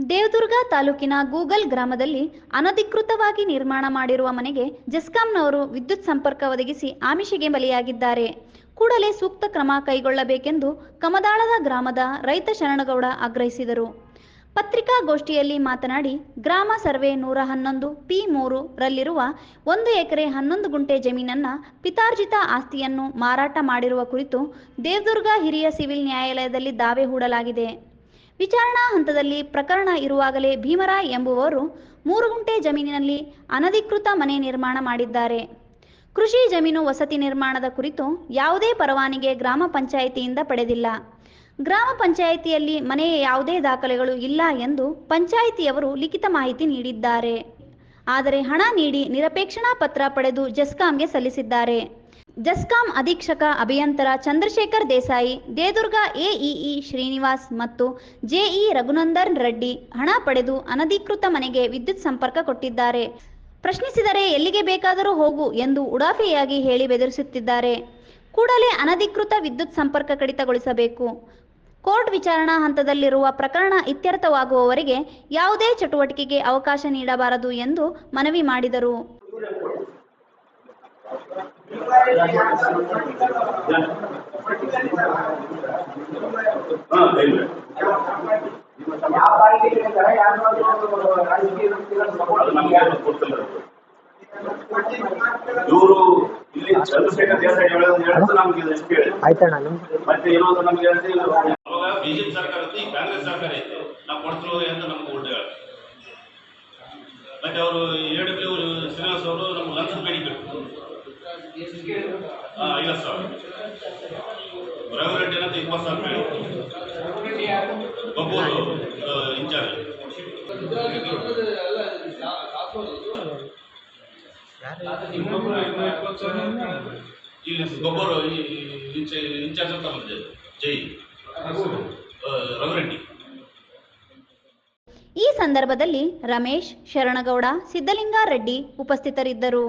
ದೇವದುರ್ಗ ತಾಲೂಕಿನ ಗೂಗಲ್ ಗ್ರಾಮದಲ್ಲಿ ಅನಧಿಕೃತವಾಗಿ ನಿರ್ಮಾಣ ಮಾಡಿರುವ ಮನೆಗೆ ಜೆಸ್ಕಾಂನವರು ವಿದ್ಯುತ್ ಸಂಪರ್ಕ ಒದಗಿಸಿ ಆಮಿಷಗೆ ಬಲಿಯಾಗಿದ್ದಾರೆ. ಕೂಡಲೇ ಸೂಕ್ತ ಕ್ರಮ ಕೈಗೊಳ್ಳಬೇಕೆಂದು ಕಮದಾಳದ ಗ್ರಾಮದ ರೈತ ಶರಣಗೌಡ ಆಗ್ರಹಿಸಿದರು. ಪತ್ರಿಕಾಗೋಷ್ಠಿಯಲ್ಲಿ ಮಾತನಾಡಿ, ಗ್ರಾಮ ಸರ್ವೆ 111 P3 ರಲ್ಲಿರುವ 1 ಎಕರೆ 11 ಗುಂಟೆ ಜಮೀನನ್ನು ಪಿತಾರ್ಜಿತ ಆಸ್ತಿಯನ್ನು ಮಾರಾಟ ಮಾಡಿರುವ ಕುರಿತು ದೇವದುರ್ಗ ಹಿರಿಯ ಸಿವಿಲ್ ನ್ಯಾಯಾಲಯದಲ್ಲಿ ದಾವೆ ಹೂಡಲಾಗಿದೆ. ವಿಚಾರಣಾ ಹಂತದಲ್ಲಿ ಪ್ರಕರಣ ಇರುವಾಗಲೇ ಭೀಮರಾಯ್ ಎಂಬುವವರು 3 ಗುಂಟೆ ಜಮೀನಿನಲ್ಲಿ ಅನಧಿಕೃತ ಮನೆ ನಿರ್ಮಾಣ ಮಾಡಿದ್ದಾರೆ. ಕೃಷಿ ಜಮೀನು ವಸತಿ ನಿರ್ಮಾಣದ ಕುರಿತು ಯಾವುದೇ ಪರವಾನಗಿ ಗ್ರಾಮ ಪಂಚಾಯಿತಿಯಿಂದ ಪಡೆದಿಲ್ಲ. ಗ್ರಾಮ ಪಂಚಾಯಿತಿಯಲ್ಲಿ ಮನೆಯ ಯಾವುದೇ ದಾಖಲೆಗಳು ಇಲ್ಲ ಎಂದು ಪಂಚಾಯಿತಿಯವರು ಲಿಖಿತ ಮಾಹಿತಿ ನೀಡಿದ್ದಾರೆ. ಆದರೆ ಹಣ ನೀಡಿ ನಿರಪೇಕ್ಷಣಾ ಪತ್ರ ಪಡೆದು ಜೆಸ್ಕಾಂಗೆ ಸಲ್ಲಿಸಿದ್ದಾರೆ. ಜೆಸ್ಕಾಂ ಅಧೀಕ್ಷಕ ಅಭಿಯಂತರ ಚಂದ್ರಶೇಖರ್ ದೇಸಾಯಿ, ದೇವದುರ್ಗ ಎಇಇ ಶ್ರೀನಿವಾಸ್ ಮತ್ತು ಜೆಇ ರಘುನಂದನ್ ರೆಡ್ಡಿ ಹಣ ಪಡೆದು ಅನಧಿಕೃತ ಮನೆಗೆ ವಿದ್ಯುತ್ ಸಂಪರ್ಕ ಕೊಟ್ಟಿದ್ದಾರೆ. ಪ್ರಶ್ನಿಸಿದರೆ ಎಲ್ಲಿಗೆ ಬೇಕಾದರೂ ಹೋಗು ಎಂದು ಉಡಾಫೆಯಾಗಿ ಹೇಳಿ ಬೆದರಿಸುತ್ತಿದ್ದಾರೆ. ಕೂಡಲೇ ಅನಧಿಕೃತ ವಿದ್ಯುತ್ ಸಂಪರ್ಕ ಕಡಿತಗೊಳಿಸಬೇಕು. ಕೋರ್ಟ್ ವಿಚಾರಣಾ ಹಂತದಲ್ಲಿರುವ ಪ್ರಕರಣ ಇತ್ಯರ್ಥವಾಗುವವರೆಗೆ ಯಾವುದೇ ಚಟುವಟಿಕೆಗೆ ಅವಕಾಶ ನೀಡಬಾರದು ಎಂದು ಮನವಿ ಮಾಡಿದರು. ಇವರು ಇಲ್ಲಿ ಚಂದ್ರಶೇಖರ್ ದೇಸಾಯಿ ಹೇಳೋದು ನಮ್ಗೆ ಆಯ್ತಣ್ಣ. ಮತ್ತೆ ಏನೋ ನಮ್ಗೆ ಅವಾಗ ಬಿಜೆಪಿ ಸರ್ಕಾರ ಇತ್ತು, ಈ ಕಾಂಗ್ರೆಸ್ ಸರ್ಕಾರ ಇತ್ತು. ನಾವು ಕೊಡ್ತೀವಿ ಅಂತ ನಮ್ಗೆ ಉಲ್ಟೆ ಹೇಳಿ ಮತ್ತೆ ಅವರು AW ಶ್ರೀನಿವಾಸ್ ಅವರು ನಮ್ಗೆ ಲಂಚದ ಬೇಡಿಬೇಕು 50,000. ರಘುರೆಡ್ಡಿ ಅಂತ 20,000 ಒಬ್ಬರು ಇನ್ಚಾರ್ಜ್. ಇಲ್ಲಿ ಒಬ್ಬರು ಇನ್ಚಾರ್ಜ್ ಅಂತ ಬಂದಿದೆ ಜೈ ರಘುರೆಡ್ಡಿ. ಈ ಸಂದರ್ಭದಲ್ಲಿ ರಮೇಶ್, ಶರಣಗೌಡ, ಸಿದ್ದಲಿಂಗ ರೆಡ್ಡಿ ಉಪಸ್ಥಿತರಿದ್ದರು.